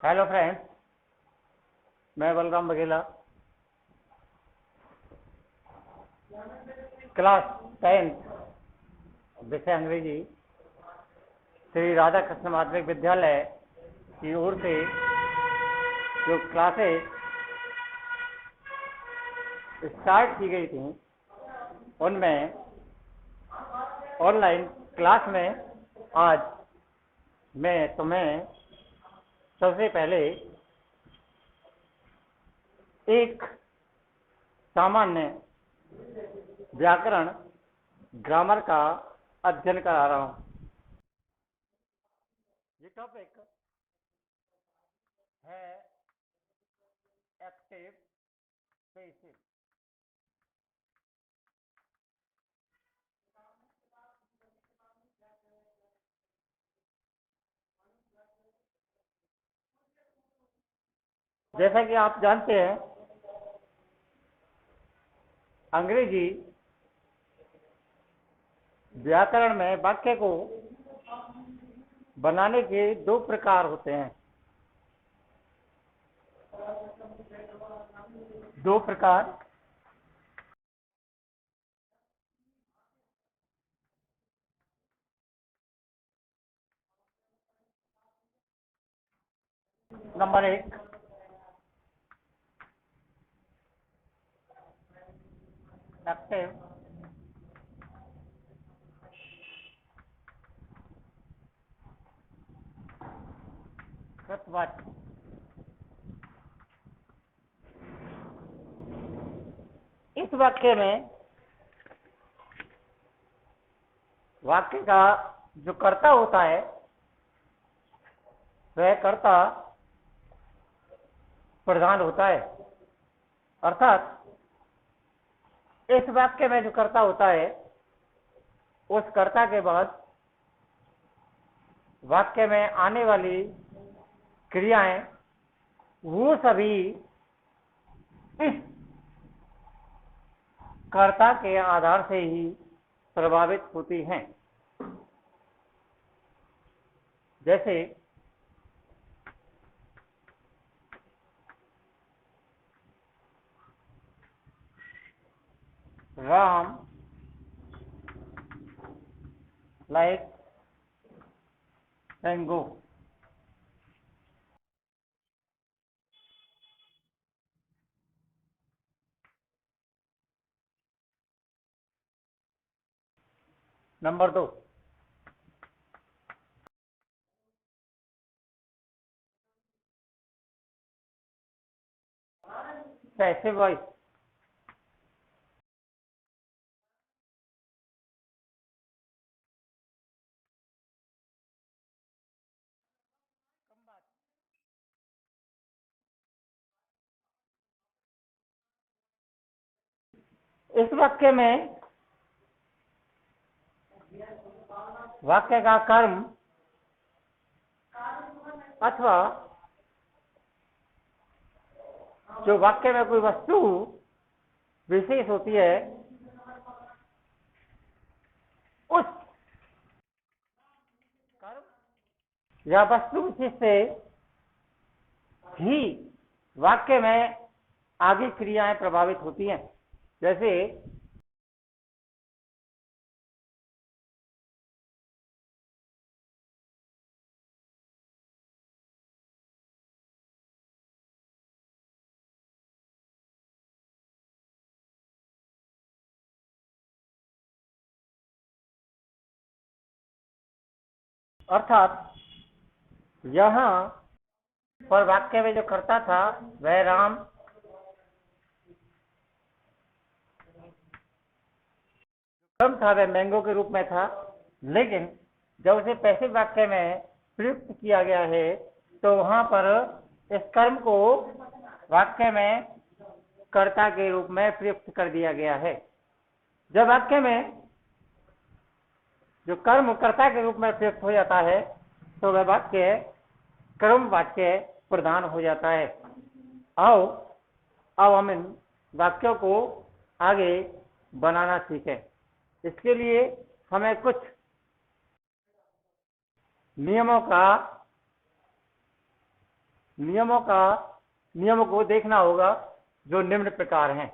Hello friends, मैं Balram Baghela, class 10 विषय अंग्रेजी, श्री राधा कृष्ण माध्यमिक विद्यालय की ओर से जो क्लासेस स्टार्ट की गई थी उनमें ऑनलाइन क्लास में आज मैं तुम्हें सबसे पहले एक सामान्य व्याकरण ग्रामर का अध्ययन करा रहा हूं। ये टॉपिक है एक्टिव पैसिव। जैसा कि आप जानते हैं, अंग्रेजी व्याकरण में वाक्य को बनाने के दो प्रकार होते हैं। दो प्रकार। नंबर एक, एक्टिव कृतवाच्य। इस वाक्य में वाक्य का जो कर्ता होता है वह कर्ता प्रधान होता है, अर्थात इस वाक्य में जो कर्ता होता है उस कर्ता के बाद वाक्य में आने वाली क्रियाएं वो सभी इस कर्ता के आधार से ही प्रभावित होती हैं। जैसे राम लाइक मैंगो। नंबर दो, पैसिव वॉइस। इस वाक्य में वाक्य का कर्म अथवा जो वाक्य में कोई वस्तु विशेष होती है उस कर्म या वस्तु विशेष से ही वाक्य में आगे क्रियाएं प्रभावित होती हैं। जैसे अर्थात यहां पर वाक्य में जो कर्ता था वह राम, कर्म था वह मैंगो के रूप में था, लेकिन जब उसे पैसिव वाक्य में प्रयुक्त किया गया है तो वहां पर इस कर्म को वाक्य में कर्ता के रूप में प्रयुक्त कर दिया गया है। जब वाक्य में जो कर्म कर्ता के रूप में प्रयुक्त हो जाता है तो वह वाक्य कर्म वाक्य प्रधान हो जाता है। आओ अब हम इन वाक्यों को आगे बनाना सीखें। इसके लिए हमें कुछ नियमों का नियमों को देखना होगा, जो निम्न प्रकार हैं।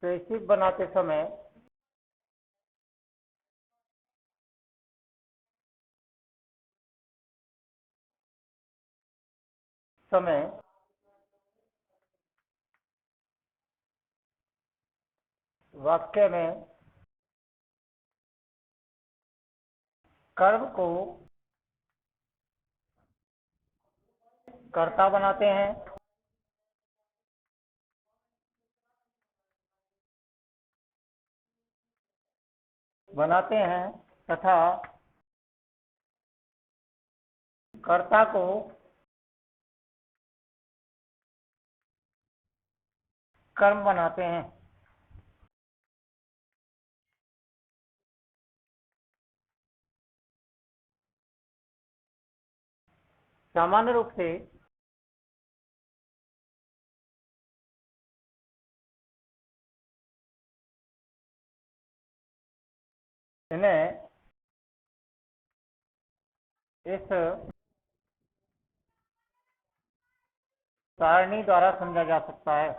पैसिव बनाते समय वाक्य में कर्म को कर्ता बनाते हैं तथा कर्ता को कर्म बनाते हैं। सामान्य रूप से इन्हें इस सारणी द्वारा समझा जा सकता है।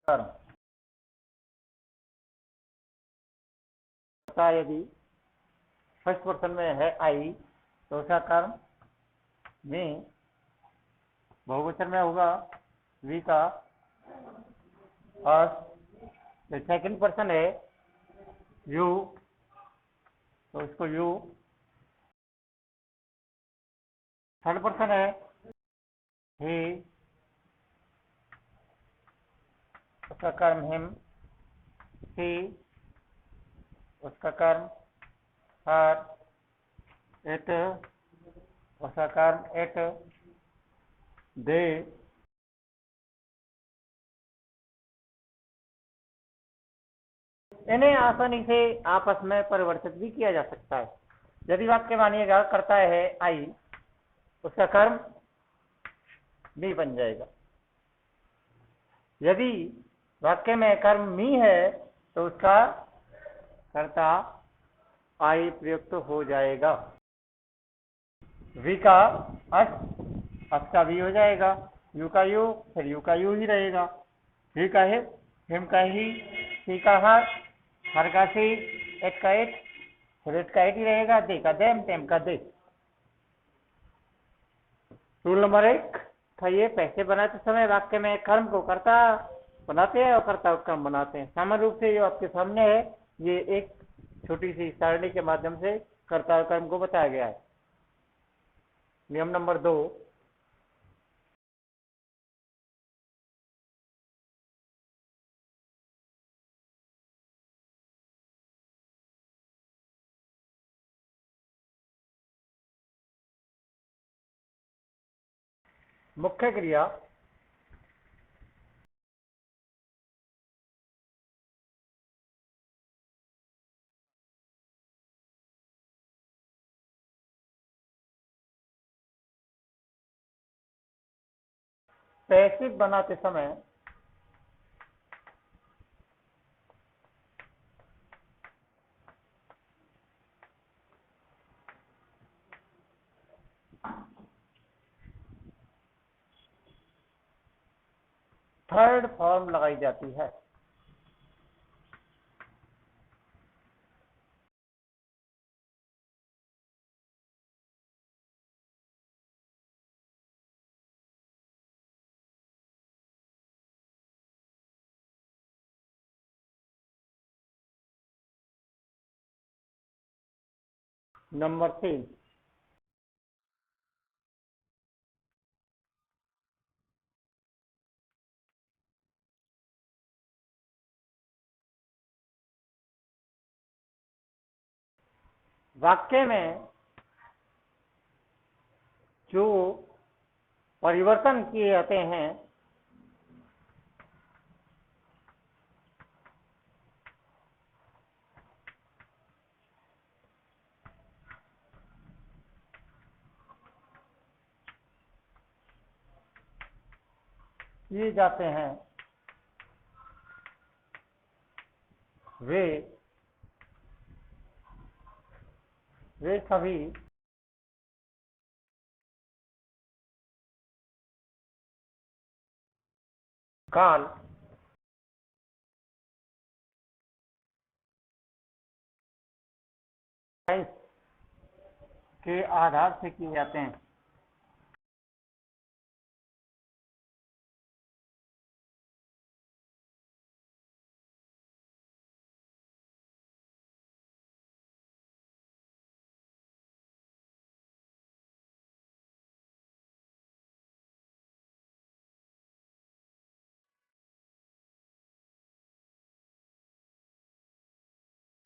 कर्म यदि फर्स्ट पर्सन में है आई, तो उसका कर्म में बहुवचन में होगा वी का। और सेकंड पर्सन है यू, तो इसको यू। थर्ड पर्सन है ही, उसका कर्म हिम। सी, उसका कर्म हर। इट, उसका कर्म इट। दे, इन्हें आसानी से आपस में परिवर्तित भी किया जा सकता है। यदि वाक्य मानिएगा करता है आई, उसका कर्म मी बन जाएगा। यदि वाक्य में कर्म मी है, तो उसका कर्ता आई प्रयुक्त हो जाएगा। वी का अस, अस का वी हो जाएगा। यू का यू, फिर यू का यू ही रहेगा। ही का हिम का ही, सी का हर का सी, एट का एट, फिर एट का एट ही रहेगा। दे का देम, तेम का दे। रूल नंबर 1 था ये, पैसे बनाते समय वाक्य में कर्म को कर्ता बनाते हैं और कर्ता को कर्म बनाते हैं। सामान्य रूप से जो आपके सामने है, ये एक छोटी सी सारणी के माध्यम से कर्ता और कर्म को बताया गया है। नियम नंबर 2, मुख्य क्रिया पैसिव बनाते समय थर्ड फॉर्म लगाई जाती है। नंबर 3, वाक्य में जो परिवर्तन किए जाते हैं किए जाते हैं वे सभी काल साइंस के आधार से किए जाते हैं।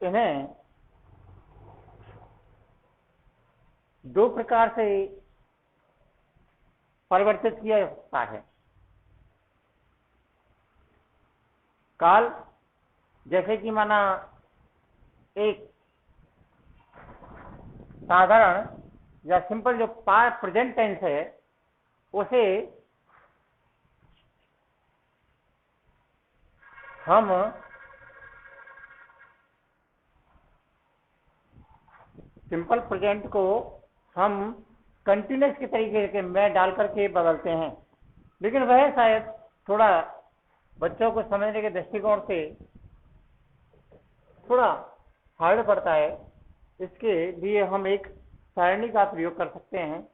इन्हें दो प्रकार से परिवर्तित किया जा सकता है। काल जैसे कि माना एक साधारण या सिंपल जो प्रेजेंट टेंस है उसे हम सिंपल प्रेजेंट को हम कंटिन्यूस के तरीके के में डाल करके बदलते हैं, लेकिन वह शायद थोड़ा बच्चों को समझने के दृष्टिकोण से थोड़ा हार्ड पड़ता है। इसके लिए हम एक सारणी का प्रयोग कर सकते हैं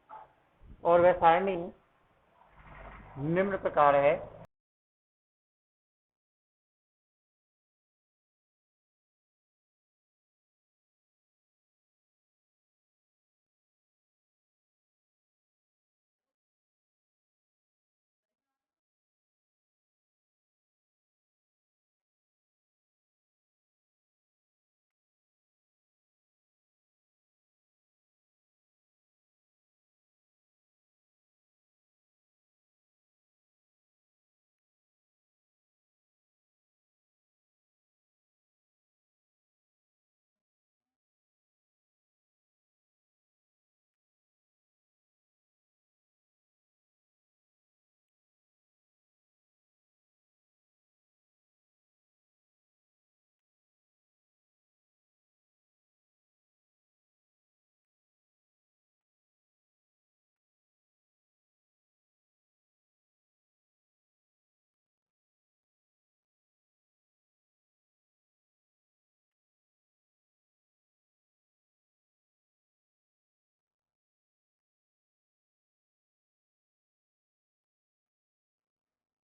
और वह सारणी निम्न प्रकार है।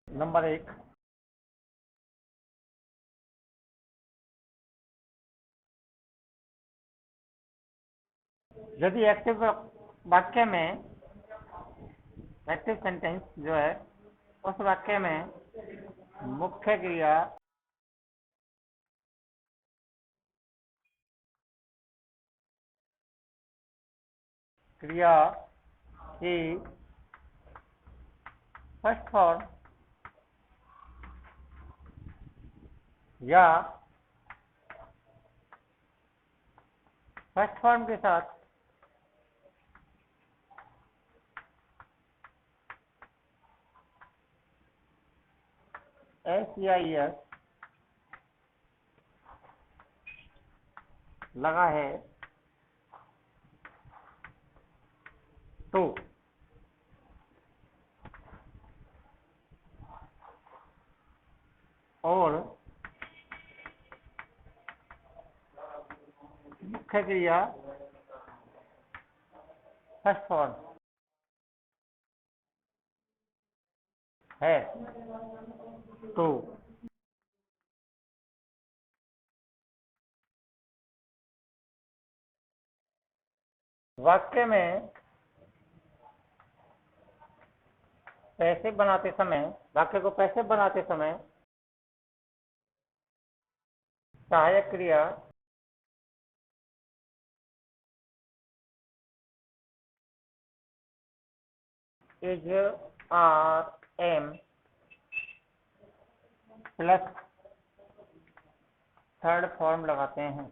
नंबर 1, यदि एक्टिव वाक्य में एक्टिव सेंटेंस जो है उस वाक्य में मुख्य क्रिया की फर्स्ट फॉर्म या फर्स्ट फॉर्म के साथ एस या एस लगा है तो और मुख्य क्रिया फर्स्ट फॉर्म है तो वाक्य में पैसे बनाते समय, वाक्य को पैसे बनाते समय सहायक क्रिया is are am plus third form लगाते हैं।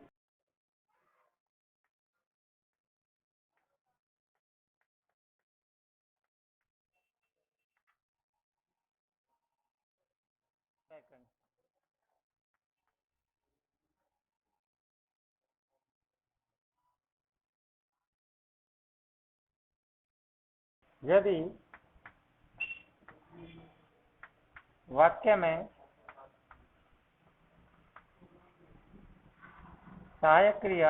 सेकंड, यदि वाक्य में सहायक क्रिया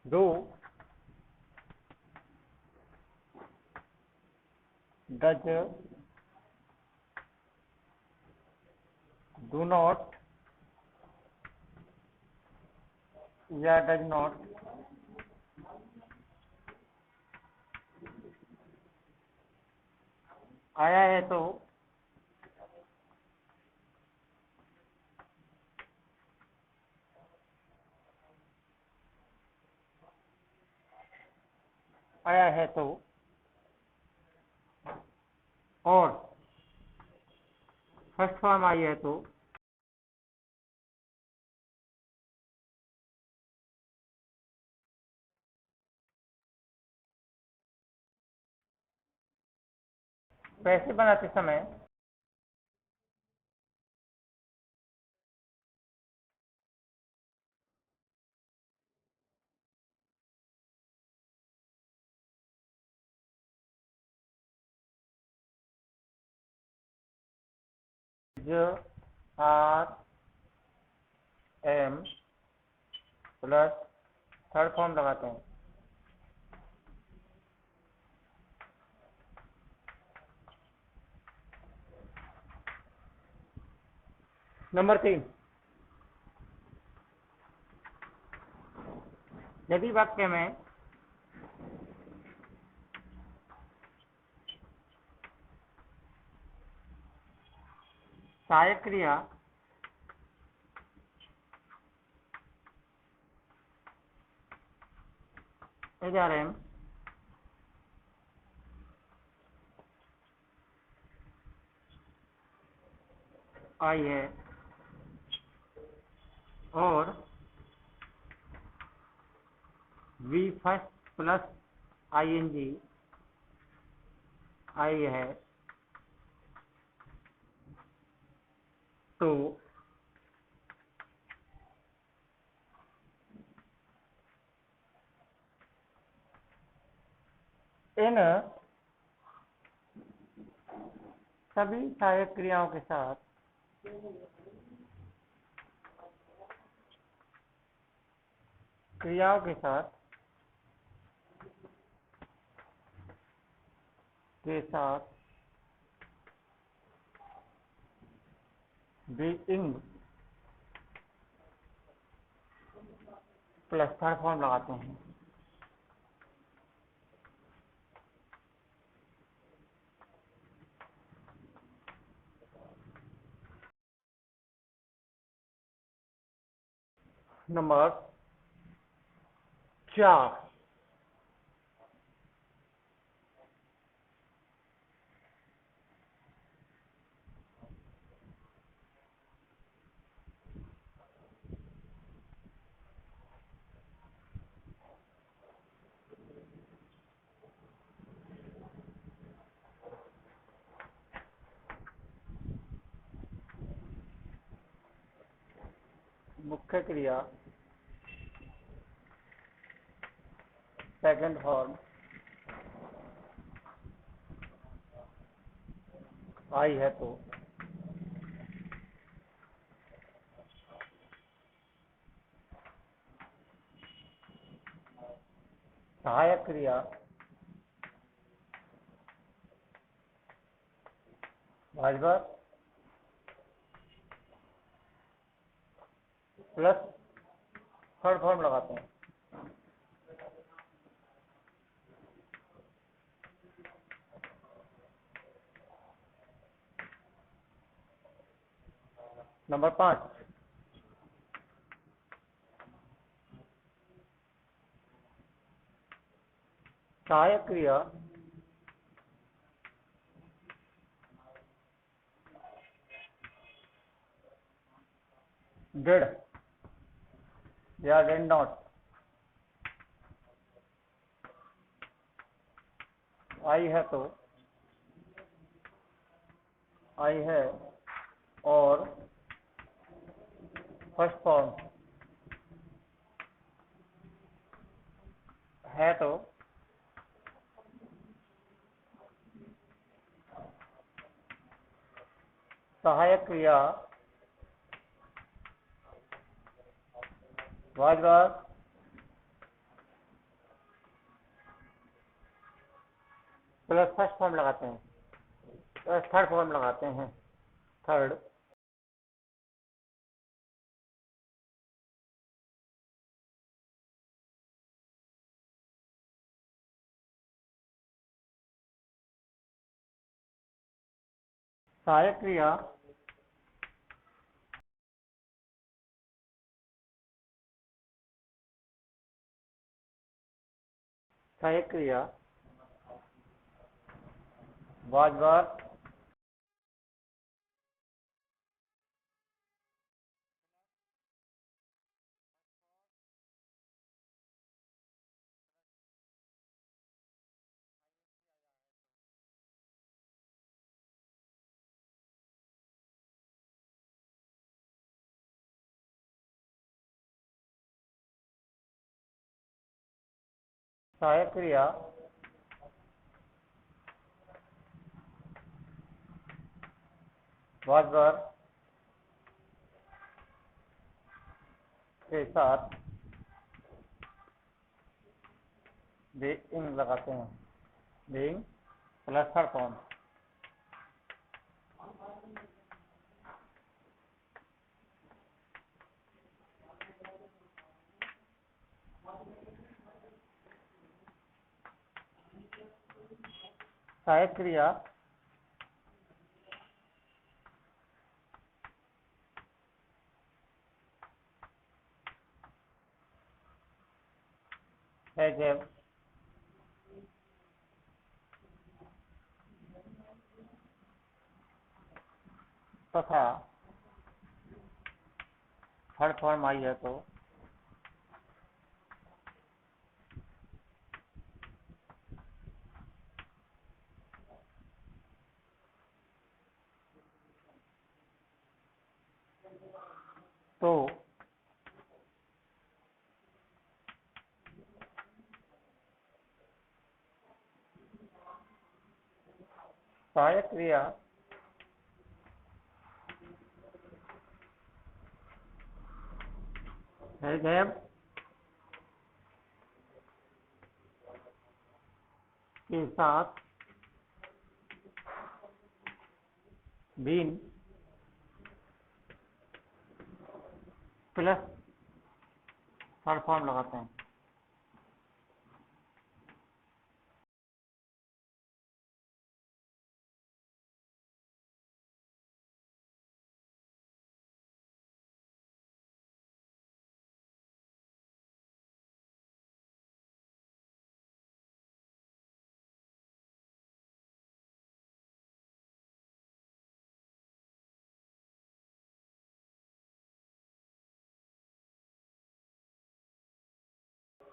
डू, डज, डू नॉट या डज नॉट आया है तो आया है तो और फर्स्ट फॉर्म आई है तो पैसे बनाते समय ज are am plus third form लगाते हैं। नंबर 3, यदि वाक्य में सहायक क्रिया एच आर एम आई है और V first plus I N G I है तो इन सभी सहायक क्रियाओं के साथ बीइंग प्लस थर्ड फॉर्म लगाते हैं। नंबर 4, मुख्य क्रिया सेकंड फॉर्म आई है तो सहायक क्रिया भाजपा प्लस थर्ड फॉर्म लगाते हैं। नंबर 5, सहायक क्रिया डिड या डिड नॉट, आई है तो आई है, और फर्स्ट फॉर्म है तो सहायक क्रिया वाज प्लस फर्स्ट फॉर्म लगाते हैं, प्लस थर्ड फॉर्म लगाते हैं। थर्ड सहायक क्रिया सहायक क्रिया वाज सहायक क्रिया वाज के साथ बीइंग लगाते हैं, बीइंग प्लस थर्ड फॉर्म। सहायक क्रिया है जब तथा थर्ड फॉर्म आई है तो सहायक क्रिया है जब के साथ बीन प्लस थर्ड फॉर्म लगाते हैं।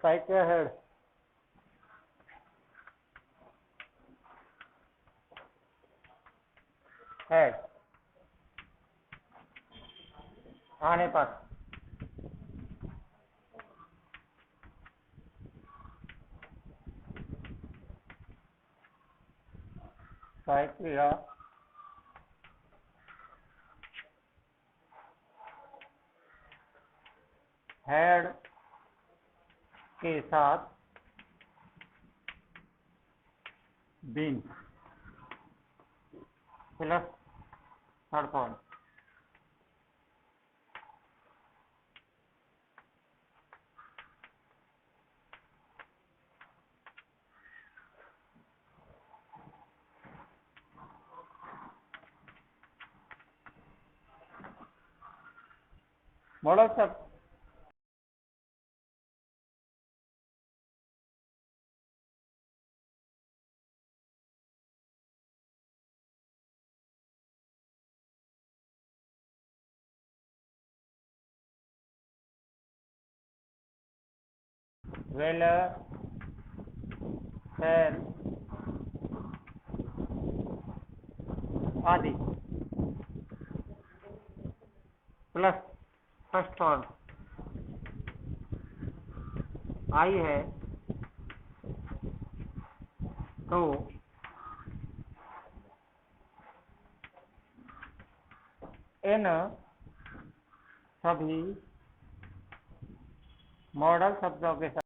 सहायक क्रिया हेड आने पर सहायक क्रिया हेड के साथ been plus third form. Modal शब्द वेल फैल आदि प्लस फर्स्ट फॉर्म आई है तो इन सभी मॉडल शब्दों के साथ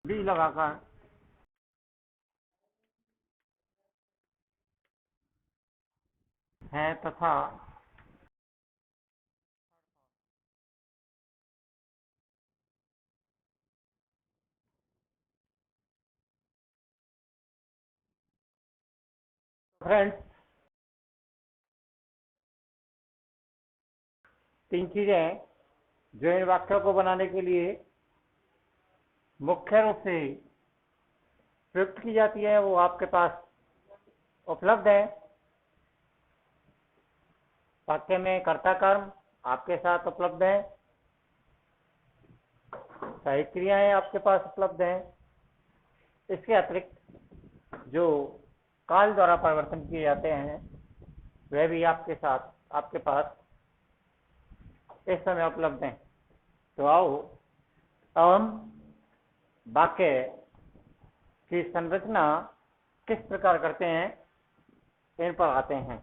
डी लगाकर है तथा फ्रेंड्स तीन चीजें जो इन वाक्यों को बनाने के लिए मुख्य रूप से प्रयुक्त की जाती है वो आपके पास उपलब्ध है। वाक्य में कर्ता कर्म आपके साथ उपलब्ध है, सहायक क्रियाएं आपके पास उपलब्ध हैं। इसके अतिरिक्त जो काल द्वारा परिवर्तन किए जाते हैं वह भी आपके साथ आपके पास इस समय उपलब्ध हैं। तो आओ अब हम वाक्य की संरचना किस प्रकार करते हैं इन पर आते हैं।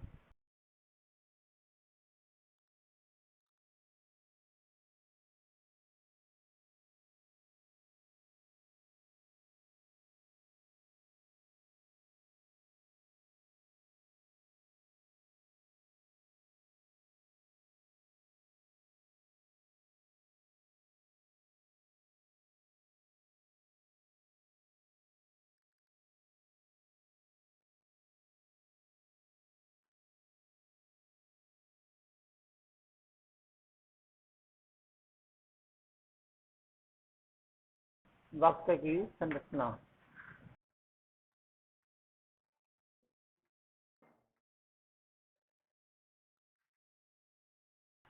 वाक्य की संरचना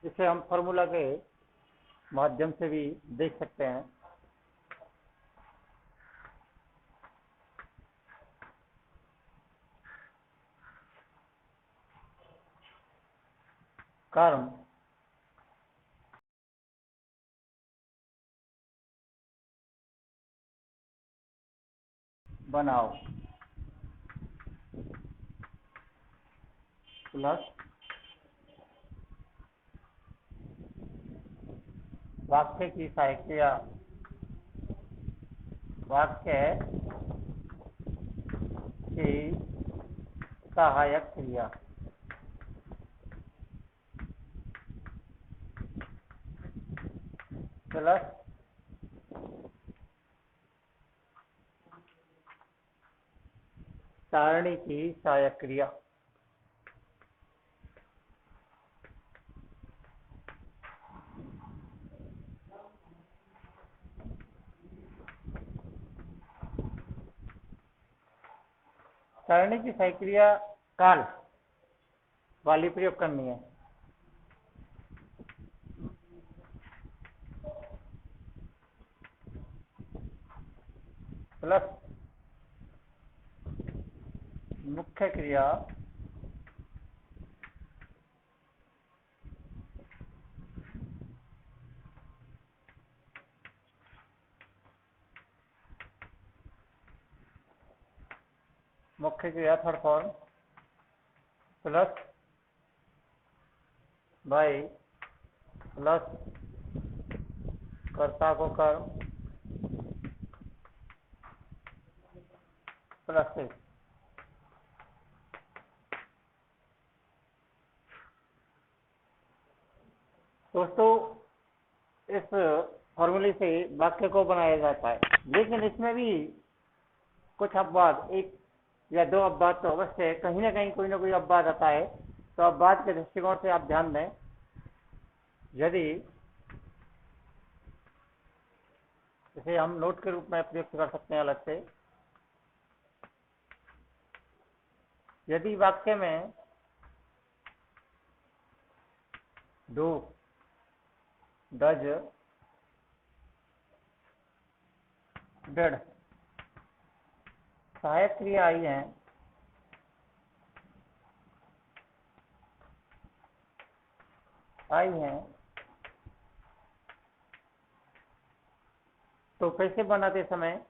जिसे हम फॉर्मूला के माध्यम से भी देख सकते हैं। कर्म बनाओ प्लस वाक्य की सहायक क्रिया वाक्य की सहायक क्रिया प्लस सारणी की सहायक क्रिया। सारणी की सहायक क्रिया काल वाली प्रयोग करनी है। प्लस मुख्य क्रिया third form plus by plus कर्ता को कर्म प्लस से। दोस्तों इस फॉर्मूले से वाक्य को बनाया जाता है, लेकिन इसमें भी कुछ अपवाद एक या दो अपवाद तो अवश्य है, कहीं ना कोई अपवाद आता है। तो अपवाद के दृष्टिकोण से आप ध्यान दें, यदि इसे हम नोट के रूप में प्रयुक्त कर सकते हैं अलग से, यदि वाक्य में डू, डज, डेड सहायक क्रिया आई हैं तो कैसे बनाते समय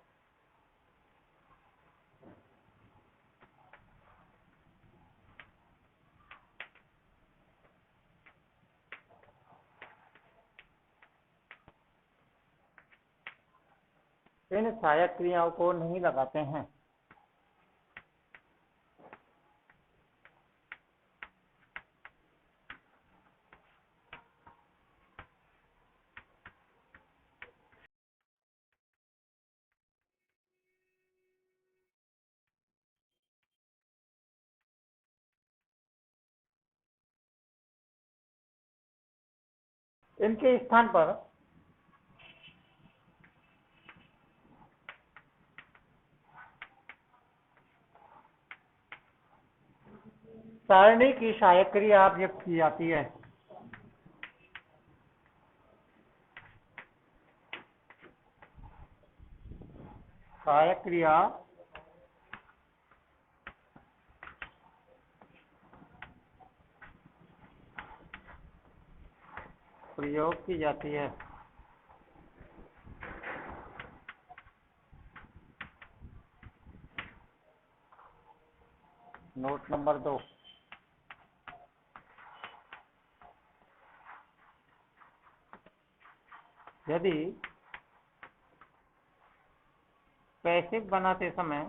इन सहायक क्रियाओं को नहीं लगाते हैं। इनके स्थान पर सारणी की सहायक क्रिया प्रयुक्त की जाती है। सहायक क्रिया प्रयोग की जाती है। नोट नंबर 2, यदि पैसिव बनाते समय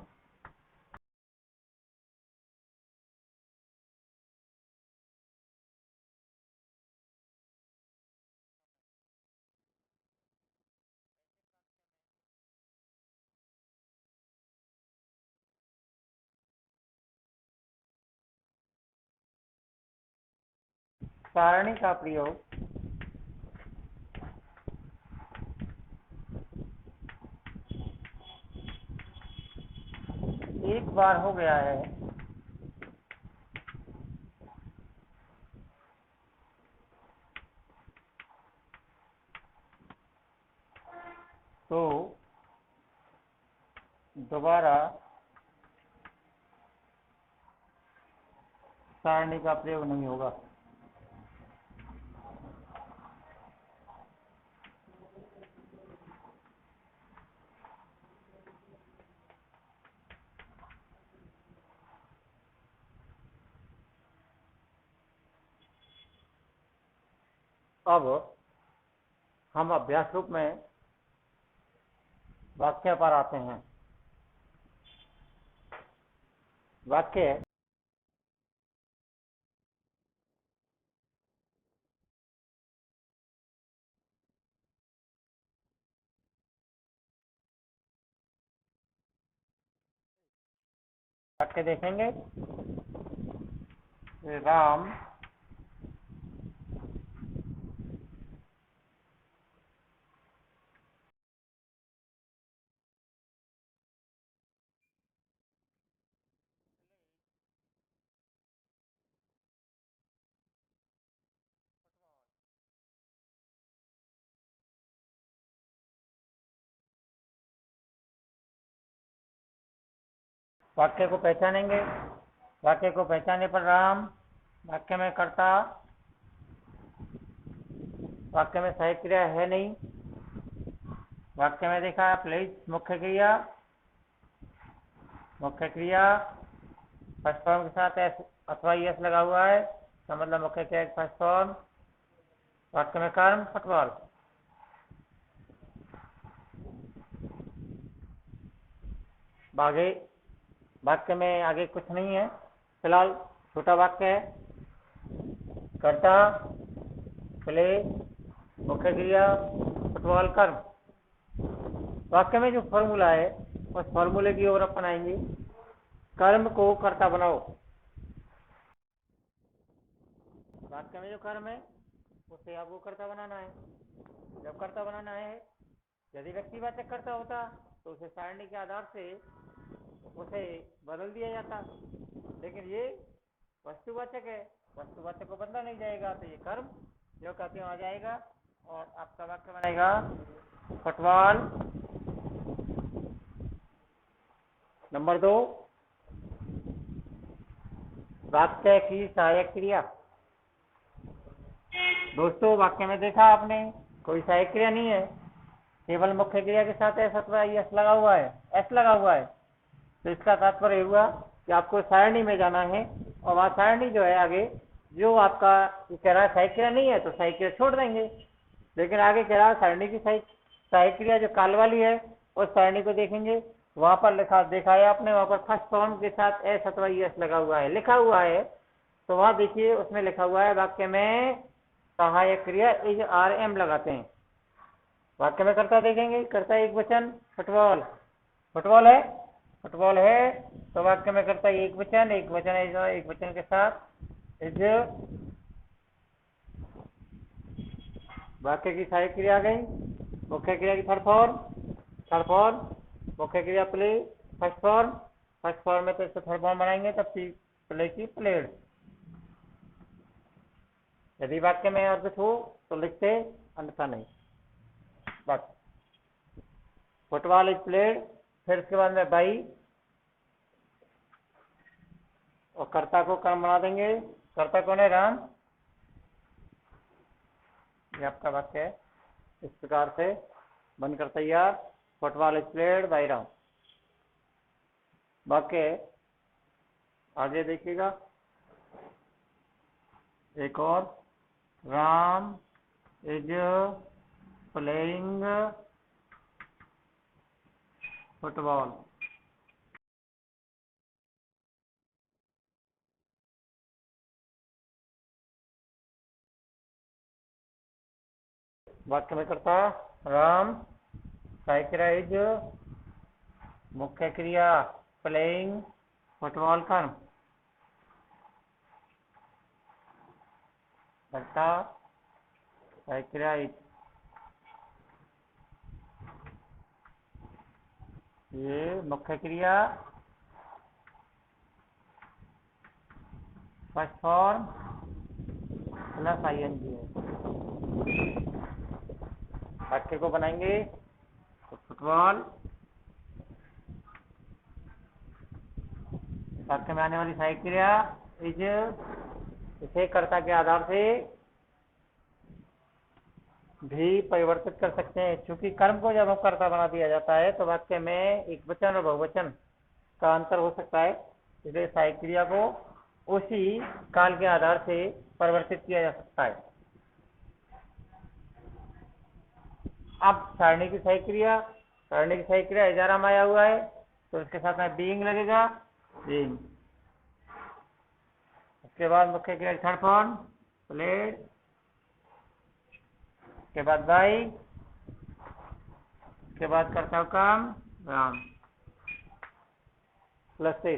सारणी का प्रयोग एक बार हो गया है तो दोबारा सारणी का प्रयोग नहीं होगा। अब हम अभ्यास रूप में वाक्य पर आते हैं। वाक्य वाक्य देखेंगे, राम वाक्य को पहचानेंगे। वाक्य को पहचानने पर राम वाक्य में कर्ता, वाक्य में सहायक क्रिया है नहीं। वाक्य में देखा प्लीज मुख्य क्रिया फर्स्ट फॉर्म के साथ एस अथवा एस लगा हुआ है, तो मतलब मुख्य क्रिया फर्स्ट फॉर्म। वाक्य में कर्म फुटबॉल। आगे वाक्य में आगे कुछ नहीं है, फिलहाल छोटा वाक्य है। कर्ता, प्ले, मुख्य क्रिया, फुटबॉल, कर्म। वाक्य में जो फॉर्मूला है उस फॉर्मूले की ओर अपन आएंगे। कर्म को कर्ता बनाओ। वाक्य में जो कर्म है उसे आपको कर्ता बनाना है। जब कर्ता बनाना है, यदि व्यक्तिवाचक कर्ता होता तो उसे सारणी के आधार से उसे बदल दिया जाता, लेकिन ये वस्तुवाचक है, वस्तुवाचक को बदला नहीं जाएगा, तो ये कर्म जो कहते आ जाएगा और आपका वाक्य बनेगा फुटबॉल। नंबर 2, वाक्य की सहायक क्रिया। दोस्तों, वाक्य में देखा आपने कोई सहायक क्रिया नहीं है, केवल मुख्य क्रिया के साथ एस अथवा एस लगा हुआ है, एस लगा हुआ है। तो इसका तात्पर्य हुआ कि आपको सारणी में जाना है और वहाँ सारणी जो है आगे जो आपका कह रहा है सहायक क्रिया नहीं है तो सहायक क्रिया छोड़ देंगे, लेकिन आगे कह रहा है सारणी की सहायक क्रिया जो काल वाली है उस सारणी को देखेंगे। वहां पर लिखा देखा है आपने, वहां पर फर्स्ट फॉर्म के साथ एस अथवा एस लगा हुआ है, लिखा हुआ है। तो वहां देखिए उसमें लिखा हुआ है वाक्य में सहायक क्रिया इज आर एम लगाते हैं। वाक्य में कर्ता देखेंगे, कर्ता एक वचन फुटबॉल, फुटबॉल है, फुटबॉल है, तो वाक्य में कर्ता एक वचन है, एक वचन के साथ इज। वाक्य की सहायक क्रिया आ गई, मुख्य क्रिया की थर्ड फॉर्म, मुख्य क्रिया प्ले फर्स्ट फॉर्म में तो इसको थर्ड फॉर्म बनाएंगे तब प्ले की प्लेड। यदि वाक्य में और कुछ हो तो लिखते, अन्यथा नहीं। बस फुटबॉल इज प्लेड, फिर उसके बाद में बाई और कर्ता को कर्म बना देंगे। कर्ता कौन है? राम। ये आपका वाक्य है, इस प्रकार से बनकर तैयार। Football is played by Ram. वाक्य आगे देखिएगा एक और, राम इज प्लेइंग फुटबॉल। वाक्य में करता राम, सहायक क्रिया इज, मुख्य क्रिया प्लेइंग फुटबॉल कर्म। करता सहायक क्रिया इज, ये मुख्य क्रिया फर्स्ट फॉर्म प्लस ING है। वाक्य को बनाएंगे तो फुटबॉल, वाक्य में आने वाली सहायक क्रिया इज, इसे कर्ता के आधार से भी परिवर्तित कर सकते हैं, क्योंकि कर्म को जब हम कर्ता बना दिया जाता है तो वाक्य में एक वचन और बहुवचन का अंतर हो सकता है, इसलिए सहायक क्रिया को उसी काल के आधार से परिवर्तित किया जा सकता है। अब सारणी की सहायक क्रिया इजाराम आया हुआ है तो इसके साथ में बीइंग लगेगा, बीइंग। उसके बाद मुख्य क्रिया थर्ड फॉर्म प्लेड, उसके बाद बाई, उसके बाद कर्ता काम राम प्लस से